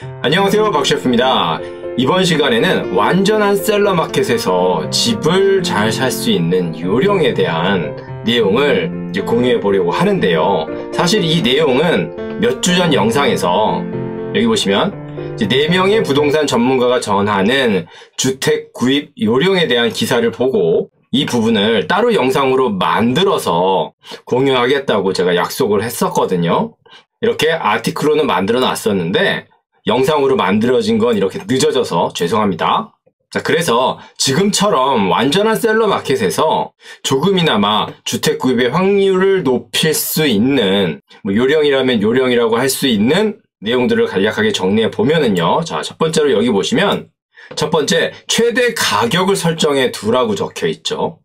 안녕하세요, 박셰프입니다. 이번 시간에는 완전한 셀러마켓에서 집을 잘 살 수 있는 요령에 대한 내용을 이제 공유해 보려고 하는데요. 사실 이 내용은 몇 주 전 영상에서 여기 보시면 이제 4명의 부동산 전문가가 전하는 주택 구입 요령에 대한 기사를 보고 이 부분을 따로 영상으로 만들어서 공유하겠다고 제가 약속을 했었거든요. 이렇게 아티클로는 만들어 놨었는데 영상으로 만들어진 건 이렇게 늦어져서 죄송합니다. 자, 그래서 지금처럼 완전한 셀러 마켓에서 조금이나마 주택 구입의 확률을 높일 수 있는 요령이라면 요령이라고 할 수 있는 내용들을 간략하게 정리해 보면은요. 자, 첫 번째로 여기 보시면 첫 번째, 최대 가격을 설정해 두라고 적혀 있죠.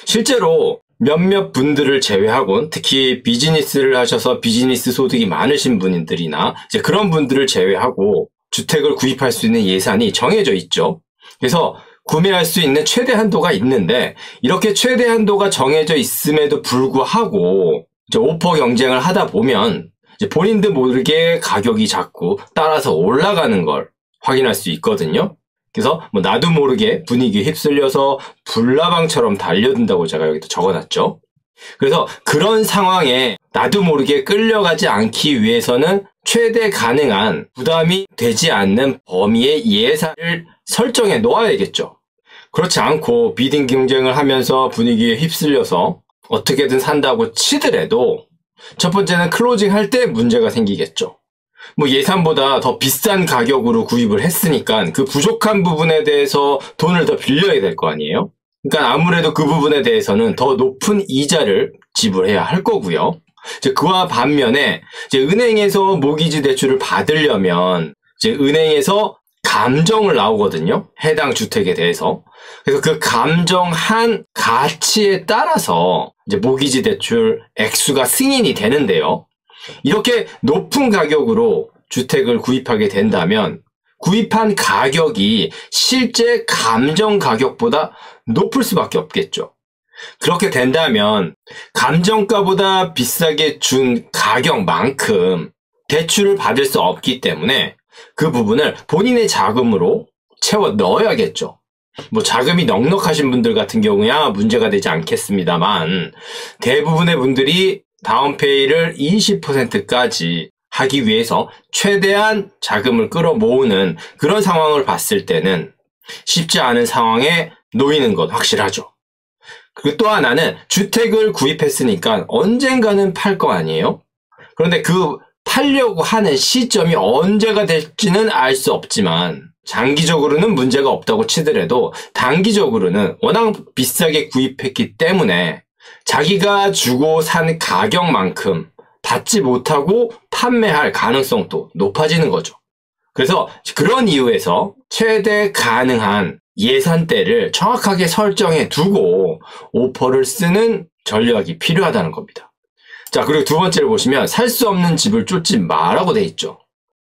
실제로 몇몇 분들을 제외하곤 특히 비즈니스를 하셔서 비즈니스 소득이 많으신 분들이나 이제 그런 분들을 제외하고 주택을 구입할 수 있는 예산이 정해져 있죠. 그래서 구매할 수 있는 최대 한도가 있는데 이렇게 최대 한도가 정해져 있음에도 불구하고 이제 오퍼 경쟁을 하다 보면 이제 본인도 모르게 가격이 자꾸 따라서 올라가는 걸 확인할 수 있거든요. 그래서 나도 모르게 분위기에 휩쓸려서 불나방처럼 달려든다고 제가 여기다 적어놨죠. 그래서 그런 상황에 나도 모르게 끌려가지 않기 위해서는 최대 가능한 부담이 되지 않는 범위의 예산을 설정해 놓아야겠죠. 그렇지 않고 비딩 경쟁을 하면서 분위기에 휩쓸려서 어떻게든 산다고 치더라도 첫 번째는 클로징 할 때 문제가 생기겠죠. 예산보다 더 비싼 가격으로 구입을 했으니까 그 부족한 부분에 대해서 돈을 더 빌려야 될 거 아니에요? 그러니까 아무래도 그 부분에 대해서는 더 높은 이자를 지불해야 할 거고요. 이제 그와 반면에 이제 은행에서 모기지 대출을 받으려면 이제 은행에서 감정을 나오거든요. 해당 주택에 대해서. 그래서 그 감정한 가치에 따라서 이제 모기지 대출 액수가 승인이 되는데요. 이렇게 높은 가격으로 주택을 구입하게 된다면 구입한 가격이 실제 감정 가격보다 높을 수밖에 없겠죠. 그렇게 된다면 감정가보다 비싸게 준 가격만큼 대출을 받을 수 없기 때문에 그 부분을 본인의 자금으로 채워 넣어야겠죠. 자금이 넉넉하신 분들 같은 경우야 문제가 되지 않겠습니다만 대부분의 분들이 다운페이를 20%까지 하기 위해서 최대한 자금을 끌어모으는 그런 상황을 봤을 때는 쉽지 않은 상황에 놓이는 건 확실하죠. 그리고 또 하나는 주택을 구입했으니까 언젠가는 팔 거 아니에요? 그런데 그 팔려고 하는 시점이 언제가 될지는 알 수 없지만 장기적으로는 문제가 없다고 치더라도 단기적으로는 워낙 비싸게 구입했기 때문에 자기가 주고 산 가격만큼 받지 못하고 판매할 가능성도 높아지는 거죠. 그래서 그런 이유에서 최대 가능한 예산대를 정확하게 설정해 두고 오퍼를 쓰는 전략이 필요하다는 겁니다. 자, 그리고 두 번째를 보시면 살 수 없는 집을 쫓지 마라고 돼 있죠.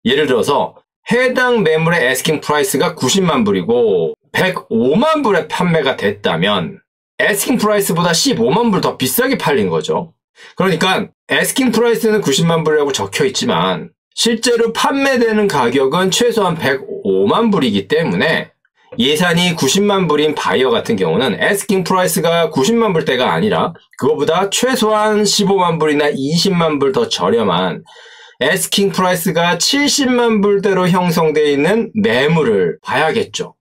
예를 들어서 해당 매물의 애스킹 프라이스가 90만 불이고 105만 불에 판매가 됐다면 애스킹 프라이스보다 15만 불 더 비싸게 팔린 거죠. 그러니까 애스킹 프라이스는 90만 불이라고 적혀 있지만 실제로 판매되는 가격은 최소한 105만 불이기 때문에 예산이 90만 불인 바이어 같은 경우는 애스킹 프라이스가 90만 불대가 아니라 그거보다 최소한 15만 불이나 20만 불 더 저렴한 애스킹 프라이스가 70만 불대로 형성되어 있는 매물을 봐야겠죠.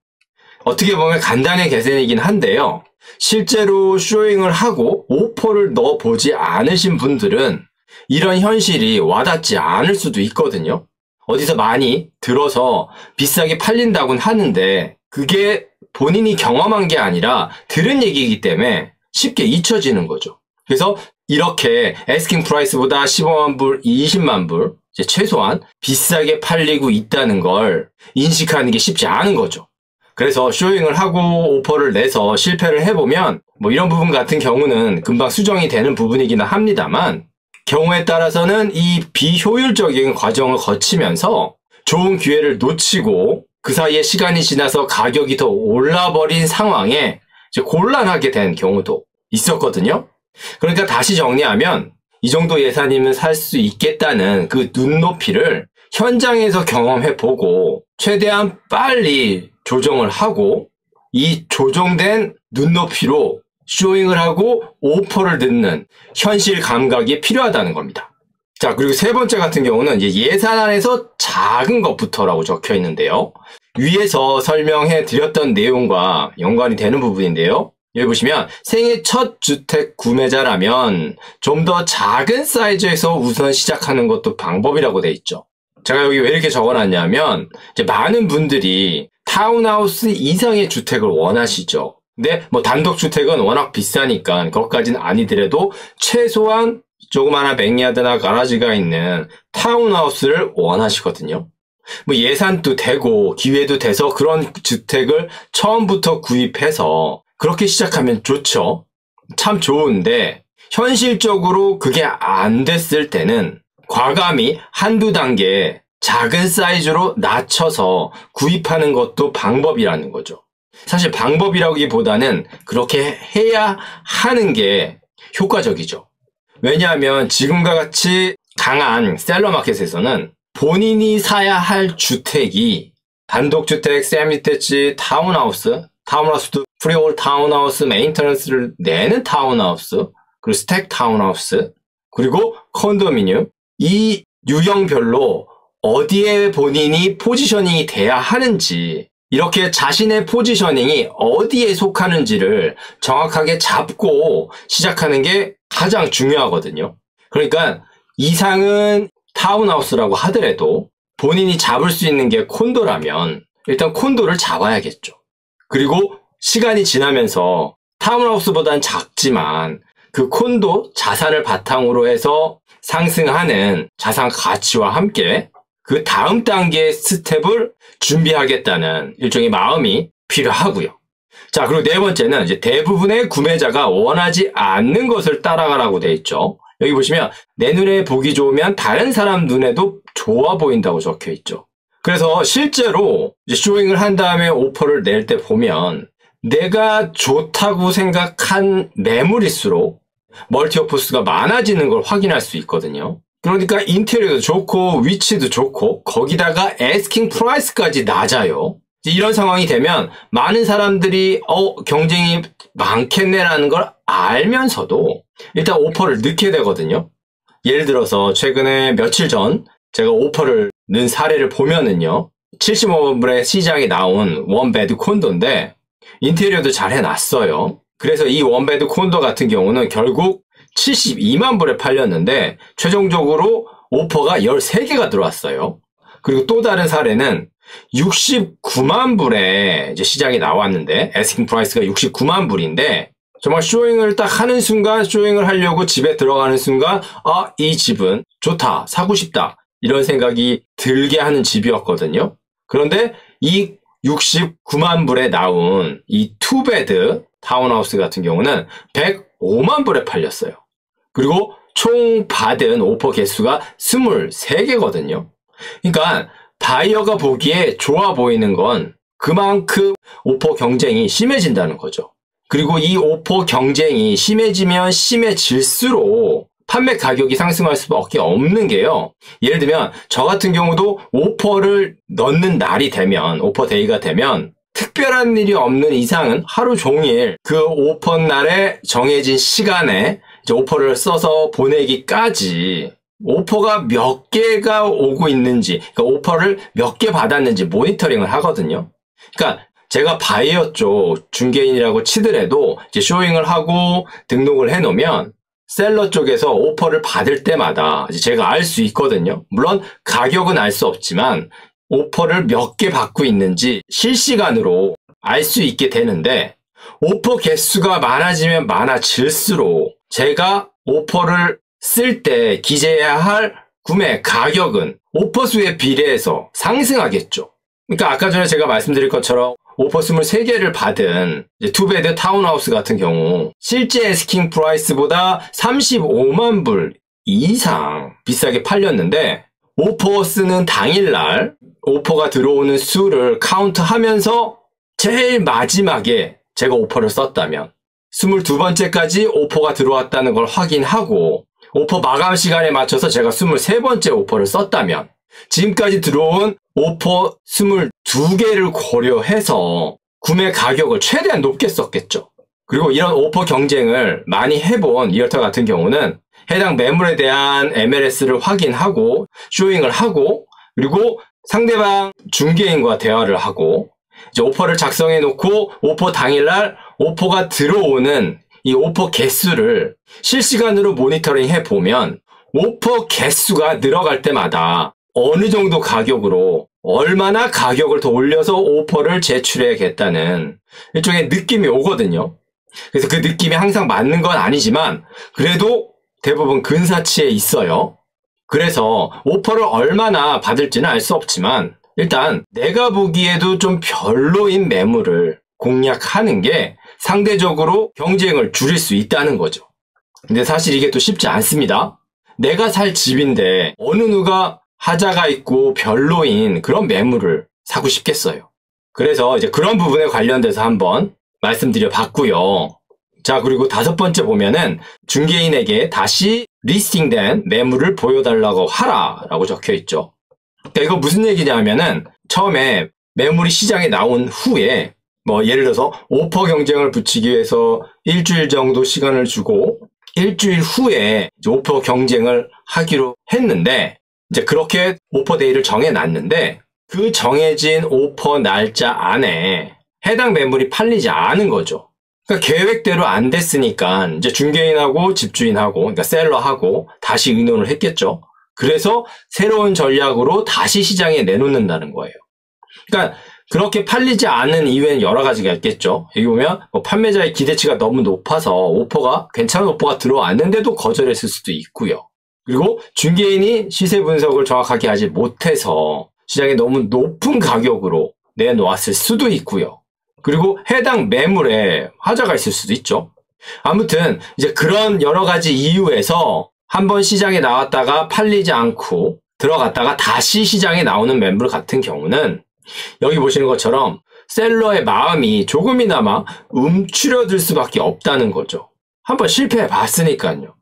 어떻게 보면 간단한 계산이긴 한데요. 실제로 쇼잉을 하고 오퍼를 넣어보지 않으신 분들은 이런 현실이 와닿지 않을 수도 있거든요. 어디서 많이 들어서 비싸게 팔린다고는 하는데 그게 본인이 경험한 게 아니라 들은 얘기이기 때문에 쉽게 잊혀지는 거죠. 그래서 이렇게 애스킹 프라이스보다 15만 불, 20만 불 이제 최소한 비싸게 팔리고 있다는 걸 인식하는 게 쉽지 않은 거죠. 그래서 쇼잉을 하고 오퍼를 내서 실패를 해보면 이런 부분 같은 경우는 금방 수정이 되는 부분이긴 합니다만 경우에 따라서는 이 비효율적인 과정을 거치면서 좋은 기회를 놓치고 그 사이에 시간이 지나서 가격이 더 올라버린 상황에 이제 곤란하게 된 경우도 있었거든요. 그러니까 다시 정리하면 이 정도 예산이면 살 수 있겠다는 그 눈높이를 현장에서 경험해보고 최대한 빨리 조정을 하고 이 조정된 눈높이로 쇼잉을 하고 오퍼를 넣는 현실 감각이 필요하다는 겁니다. 자, 그리고 세 번째 같은 경우는 이제 예산안에서 작은 것부터라고 적혀 있는데요. 위에서 설명해 드렸던 내용과 연관이 되는 부분인데요. 여기 보시면 생애 첫 주택 구매자라면 좀 더 작은 사이즈에서 우선 시작하는 것도 방법이라고 돼 있죠. 제가 여기 왜 이렇게 적어놨냐면 이제 많은 분들이 타운하우스 이상의 주택을 원하시죠. 근데 뭐 단독주택은 워낙 비싸니까 그것까지는 아니더라도 최소한 조그마한 백야드나 가라지가 있는 타운하우스를 원하시거든요. 뭐 예산도 되고 기회도 돼서 그런 주택을 처음부터 구입해서 그렇게 시작하면 좋죠. 참 좋은데 현실적으로 그게 안 됐을 때는 과감히 한두 단계 작은 사이즈로 낮춰서 구입하는 것도 방법이라는 거죠. 사실 방법이라기보다는 그렇게 해야 하는 게 효과적이죠. 왜냐하면 지금과 같이 강한 셀러 마켓에서는 본인이 사야 할 주택이 단독주택, 세미대치, 타운하우스도 프리홀 타운하우스, 메인터넌스를 내는 타운하우스, 그리고 스택 타운하우스, 그리고 컨도미늄, 이 유형별로 어디에 본인이 포지셔닝이 돼야 하는지, 이렇게 자신의 포지셔닝이 어디에 속하는지를 정확하게 잡고 시작하는 게 가장 중요하거든요. 그러니까 이상은 타운하우스라고 하더라도 본인이 잡을 수 있는 게 콘도라면 일단 콘도를 잡아야겠죠. 그리고 시간이 지나면서 타운하우스보다는 작지만 그 콘도 자산을 바탕으로 해서 상승하는 자산 가치와 함께 그 다음 단계의 스텝을 준비하겠다는 일종의 마음이 필요하고요. 자, 그리고 네 번째는 이제 대부분의 구매자가 원하지 않는 것을 따라가라고 돼 있죠. 여기 보시면 내 눈에 보기 좋으면 다른 사람 눈에도 좋아 보인다고 적혀 있죠. 그래서 실제로 이제 쇼잉을 한 다음에 오퍼를 낼 때 보면 내가 좋다고 생각한 매물일수록 멀티어포스가 많아지는 걸 확인할 수 있거든요. 그러니까 인테리어도 좋고 위치도 좋고 거기다가 애스킹 프라이스까지 낮아요. 이런 상황이 되면 많은 사람들이 경쟁이 많겠네라는 걸 알면서도 일단 오퍼를 넣게 되거든요. 예를 들어서 최근에 며칠 전 제가 오퍼를 넣은 사례를 보면은요. 75만 불에 시장에 나온 원베드 콘도인데 인테리어도 잘 해놨어요. 그래서 이 원베드 콘도 같은 경우는 결국 72만 불에 팔렸는데 최종적으로 오퍼가 13개가 들어왔어요. 그리고 또 다른 사례는 69만 불에 이제 시장에 나왔는데 애스킹 프라이스가 69만 불인데 정말 쇼잉을 딱 하는 순간 쇼잉을 하려고 집에 들어가는 순간 이 집은 좋다, 사고 싶다 이런 생각이 들게 하는 집이었거든요. 그런데 이 69만 불에 나온 이 투베드 타운하우스 같은 경우는 105만 불에 팔렸어요. 그리고 총 받은 오퍼 개수가 23개거든요. 그러니까 바이어가 보기에 좋아 보이는 건 그만큼 오퍼 경쟁이 심해진다는 거죠. 그리고 이 오퍼 경쟁이 심해지면 심해질수록 판매 가격이 상승할 수밖에 없는 게요. 예를 들면 저 같은 경우도 오퍼를 넣는 날이 되면 오퍼 데이가 되면 특별한 일이 없는 이상은 하루 종일 그 오퍼 날에 정해진 시간에 이제 오퍼를 써서 보내기까지 오퍼가 몇 개가 오고 있는지, 그러니까 오퍼를 몇 개 받았는지 모니터링을 하거든요. 그러니까 제가 바이어 쪽 중개인이라고 치더라도 이제 쇼잉을 하고 등록을 해놓으면 셀러 쪽에서 오퍼를 받을 때마다 이제 제가 알 수 있거든요. 물론 가격은 알 수 없지만 오퍼를 몇 개 받고 있는지 실시간으로 알 수 있게 되는데 오퍼 개수가 많아지면 많아질수록 제가 오퍼를 쓸 때 기재해야 할 구매 가격은 오퍼 수에 비례해서 상승하겠죠. 그러니까 아까 전에 제가 말씀드린 것처럼 오퍼 23개를 받은 투베드 타운하우스 같은 경우 실제 애스킹 프라이스보다 35만 불 이상 비싸게 팔렸는데 오퍼 쓰는 당일날 오퍼가 들어오는 수를 카운트하면서 제일 마지막에 제가 오퍼를 썼다면 22번째까지 오퍼가 들어왔다는 걸 확인하고 오퍼 마감 시간에 맞춰서 제가 23번째 오퍼를 썼다면 지금까지 들어온 오퍼 22개를 고려해서 구매 가격을 최대한 높게 썼겠죠. 그리고 이런 오퍼 경쟁을 많이 해본 리얼터 같은 경우는 해당 매물에 대한 MLS를 확인하고 쇼잉을 하고 그리고 상대방 중개인과 대화를 하고 이제 오퍼를 작성해 놓고 오퍼 당일날 오퍼가 들어오는 이 오퍼 개수를 실시간으로 모니터링 해 보면 오퍼 개수가 늘어갈 때마다 어느 정도 가격으로 얼마나 가격을 더 올려서 오퍼를 제출해야겠다는 일종의 느낌이 오거든요. 그래서 그 느낌이 항상 맞는 건 아니지만 그래도 대부분 근사치에 있어요. 그래서 오퍼를 얼마나 받을지는 알 수 없지만 일단 내가 보기에도 좀 별로인 매물을 공략하는 게 상대적으로 경쟁을 줄일 수 있다는 거죠. 근데 사실 이게 또 쉽지 않습니다. 내가 살 집인데 어느 누가 하자가 있고 별로인 그런 매물을 사고 싶겠어요. 그래서 이제 그런 부분에 관련돼서 한번 말씀드려 봤고요. 자, 그리고 5번째 보면은 중개인에게 다시 리스팅된 매물을 보여달라고 하라라고 적혀 있죠. 그러니까 이거 무슨 얘기냐면은 처음에 매물이 시장에 나온 후에 뭐 예를 들어서 오퍼 경쟁을 붙이기 위해서 일주일 정도 시간을 주고 일주일 후에 이제 오퍼 경쟁을 하기로 했는데 이제 그렇게 오퍼 데이를 정해놨는데 그 정해진 오퍼 날짜 안에 해당 매물이 팔리지 않은 거죠. 그러니까 계획대로 안 됐으니까 이제 중개인하고 집주인하고 그러니까 셀러하고 다시 의논을 했겠죠. 그래서 새로운 전략으로 다시 시장에 내놓는다는 거예요. 그러니까 그렇게 팔리지 않은 이유에는 여러 가지가 있겠죠. 여기 보면 뭐 판매자의 기대치가 너무 높아서 오퍼가 괜찮은 오퍼가 들어왔는데도 거절했을 수도 있고요. 그리고 중개인이 시세 분석을 정확하게 하지 못해서 시장에 너무 높은 가격으로 내놓았을 수도 있고요. 그리고 해당 매물에 하자가 있을 수도 있죠. 아무튼 이제 그런 여러 가지 이유에서 한번 시장에 나왔다가 팔리지 않고 들어갔다가 다시 시장에 나오는 매물 같은 경우는 여기 보시는 것처럼 셀러의 마음이 조금이나마 움츠려들 수밖에 없다는 거죠. 한번 실패해 봤으니까요.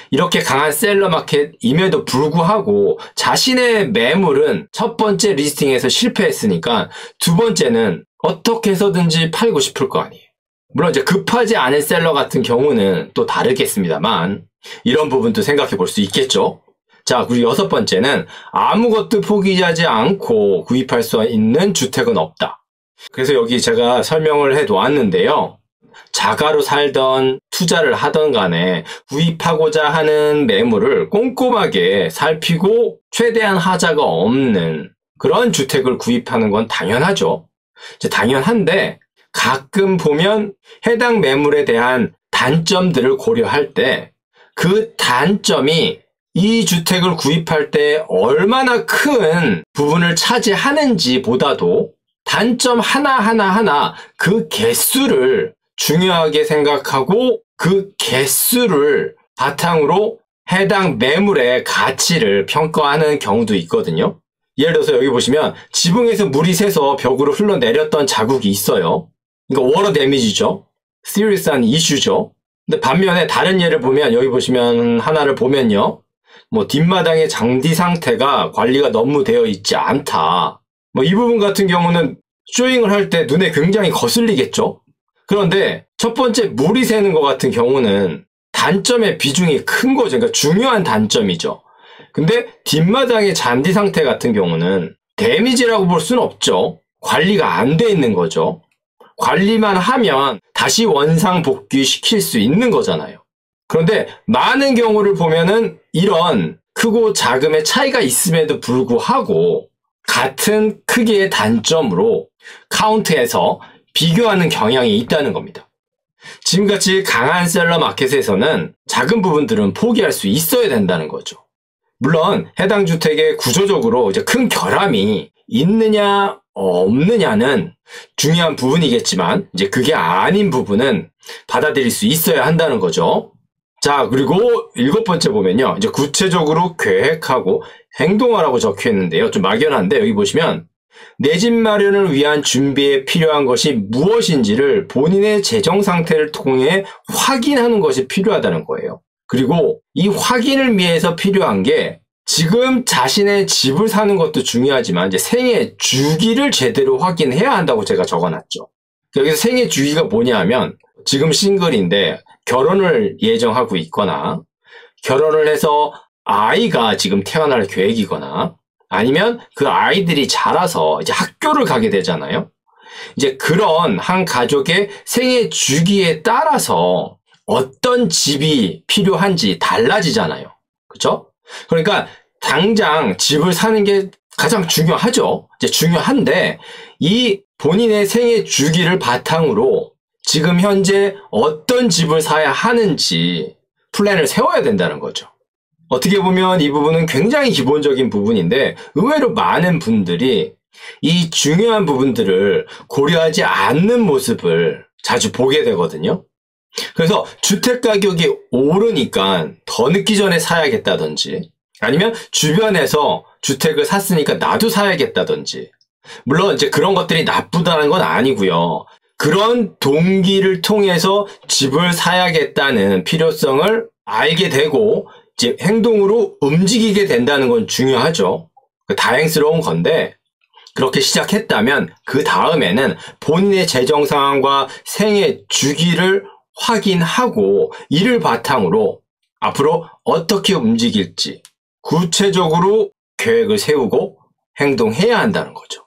이렇게 강한 셀러 마켓임에도 불구하고 자신의 매물은 첫 번째 리스팅에서 실패했으니까 두 번째는 어떻게 해서든지 팔고 싶을 거 아니에요. 물론 이제 급하지 않은 셀러 같은 경우는 또 다르겠습니다만 이런 부분도 생각해 볼 수 있겠죠. 자, 그리고 6번째는 아무것도 포기하지 않고 구입할 수 있는 주택은 없다. 그래서 여기 제가 설명을 해 놓았는데요. 자가로 살던 투자를 하던 간에 구입하고자 하는 매물을 꼼꼼하게 살피고 최대한 하자가 없는 그런 주택을 구입하는 건 당연하죠. 이제 당연한데 가끔 보면 해당 매물에 대한 단점들을 고려할 때 그 단점이 이 주택을 구입할 때 얼마나 큰 부분을 차지하는지 보다도 단점 하나 그 개수를 중요하게 생각하고 그 개수를 바탕으로 해당 매물의 가치를 평가하는 경우도 있거든요. 예를 들어서 여기 보시면 지붕에서 물이 새서 벽으로 흘러내렸던 자국이 있어요. 이거 워러 데미지죠. 시리어스한 이슈죠. 근데 반면에 다른 예를 보면 여기 보시면 하나를 보면요. 뭐 뒷마당의 장디 상태가 관리가 너무 되어 있지 않다. 뭐 이 부분 같은 경우는 쇼잉을 할 때 눈에 굉장히 거슬리겠죠. 그런데 첫 번째 물이 새는 것 같은 경우는 단점의 비중이 큰 거죠. 그러니까 중요한 단점이죠. 근데 뒷마당의 잔디 상태 같은 경우는 데미지라고 볼 수는 없죠. 관리가 안 돼 있는 거죠. 관리만 하면 다시 원상 복귀시킬 수 있는 거잖아요. 그런데 많은 경우를 보면은 이런 크고 작음의 차이가 있음에도 불구하고 같은 크기의 단점으로 카운트해서 비교하는 경향이 있다는 겁니다. 지금같이 강한 셀러 마켓에서는 작은 부분들은 포기할 수 있어야 된다는 거죠. 물론 해당 주택에 구조적으로 이제 큰 결함이 있느냐 없느냐는 중요한 부분이겠지만 이제 그게 아닌 부분은 받아들일 수 있어야 한다는 거죠. 자, 그리고 7번째 보면요. 이제 구체적으로 계획하고 행동하라고 적혀 있는데요. 좀 막연한데 여기 보시면 내 집 마련을 위한 준비에 필요한 것이 무엇인지를 본인의 재정 상태를 통해 확인하는 것이 필요하다는 거예요. 그리고 이 확인을 위해서 필요한 게 지금 자신의 집을 사는 것도 중요하지만 이제 생애 주기를 제대로 확인해야 한다고 제가 적어놨죠. 여기서 생애 주기가 뭐냐 하면 지금 싱글인데 결혼을 예정하고 있거나 결혼을 해서 아이가 지금 태어날 계획이거나 아니면 그 아이들이 자라서 이제 학교를 가게 되잖아요. 이제 그런 한 가족의 생애 주기에 따라서 어떤 집이 필요한지 달라지잖아요. 그렇죠? 그러니까 당장 집을 사는 게 가장 중요하죠. 이제 중요한데 이 본인의 생애 주기를 바탕으로 지금 현재 어떤 집을 사야 하는지 플랜을 세워야 된다는 거죠. 어떻게 보면 이 부분은 굉장히 기본적인 부분인데 의외로 많은 분들이 이 중요한 부분들을 고려하지 않는 모습을 자주 보게 되거든요. 그래서 주택 가격이 오르니까 더 늦기 전에 사야겠다든지 아니면 주변에서 주택을 샀으니까 나도 사야겠다든지 물론 이제 그런 것들이 나쁘다는 건 아니고요. 그런 동기를 통해서 집을 사야겠다는 필요성을 알게 되고 이제 행동으로 움직이게 된다는 건 중요하죠. 다행스러운 건데 그렇게 시작했다면 그 다음에는 본인의 재정 상황과 생애 주기를 확인하고 이를 바탕으로 앞으로 어떻게 움직일지 구체적으로 계획을 세우고 행동해야 한다는 거죠.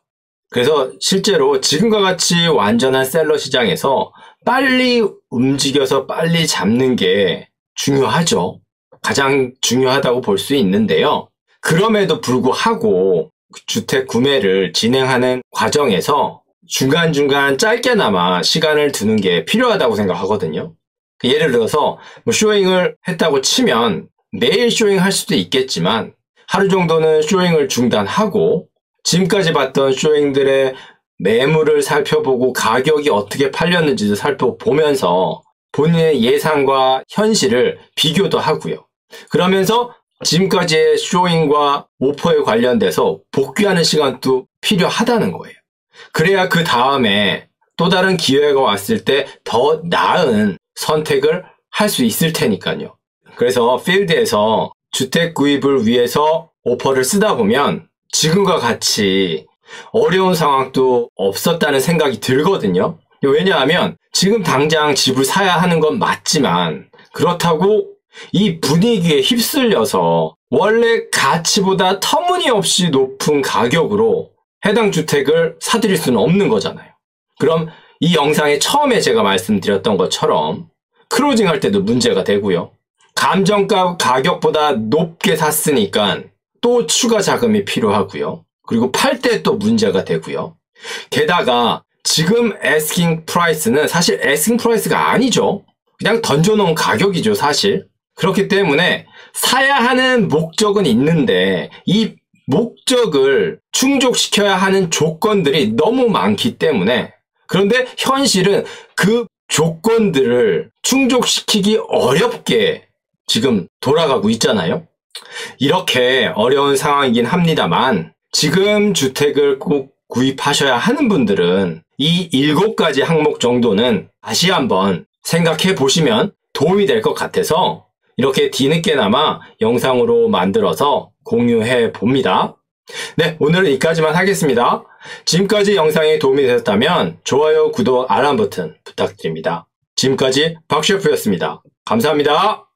그래서 실제로 지금과 같이 완전한 셀러 시장에서 빨리 움직여서 빨리 잡는 게 중요하죠. 가장 중요하다고 볼 수 있는데요. 그럼에도 불구하고 주택 구매를 진행하는 과정에서 중간중간 짧게나마 시간을 두는 게 필요하다고 생각하거든요. 예를 들어서 쇼잉을 했다고 치면 매일 쇼잉할 수도 있겠지만 하루 정도는 쇼잉을 중단하고 지금까지 봤던 쇼잉들의 매물을 살펴보고 가격이 어떻게 팔렸는지도 살펴보면서 본인의 예상과 현실을 비교도 하고요. 그러면서 지금까지의 쇼잉과 오퍼에 관련돼서 복귀하는 시간도 필요하다는 거예요. 그래야 그 다음에 또 다른 기회가 왔을 때 더 나은 선택을 할 수 있을 테니까요. 그래서 필드에서 주택 구입을 위해서 오퍼를 쓰다 보면 지금과 같이 어려운 상황도 없었다는 생각이 들거든요. 왜냐하면 지금 당장 집을 사야 하는 건 맞지만 그렇다고 이 분위기에 휩쓸려서 원래 가치보다 터무니없이 높은 가격으로 해당 주택을 사들일 수는 없는 거잖아요. 그럼 이 영상의 처음에 제가 말씀드렸던 것처럼 클로징 할 때도 문제가 되고요. 감정가 가격보다 높게 샀으니까 또 추가 자금이 필요하고요. 그리고 팔 때 또 문제가 되고요. 게다가 지금 asking price는 사실 asking price가 아니죠. 그냥 던져놓은 가격이죠, 사실. 그렇기 때문에 사야 하는 목적은 있는데 이 목적을 충족시켜야 하는 조건들이 너무 많기 때문에 그런데 현실은 그 조건들을 충족시키기 어렵게 지금 돌아가고 있잖아요. 이렇게 어려운 상황이긴 합니다만 지금 주택을 꼭 구입하셔야 하는 분들은 이 7가지 항목 정도는 다시 한번 생각해 보시면 도움이 될 것 같아서 이렇게 뒤늦게나마 영상으로 만들어서 공유해 봅니다. 네, 오늘은 여기까지만 하겠습니다. 지금까지 영상이 도움이 되셨다면 좋아요, 구독, 알람 버튼 부탁드립니다. 지금까지 박셰프였습니다. 감사합니다.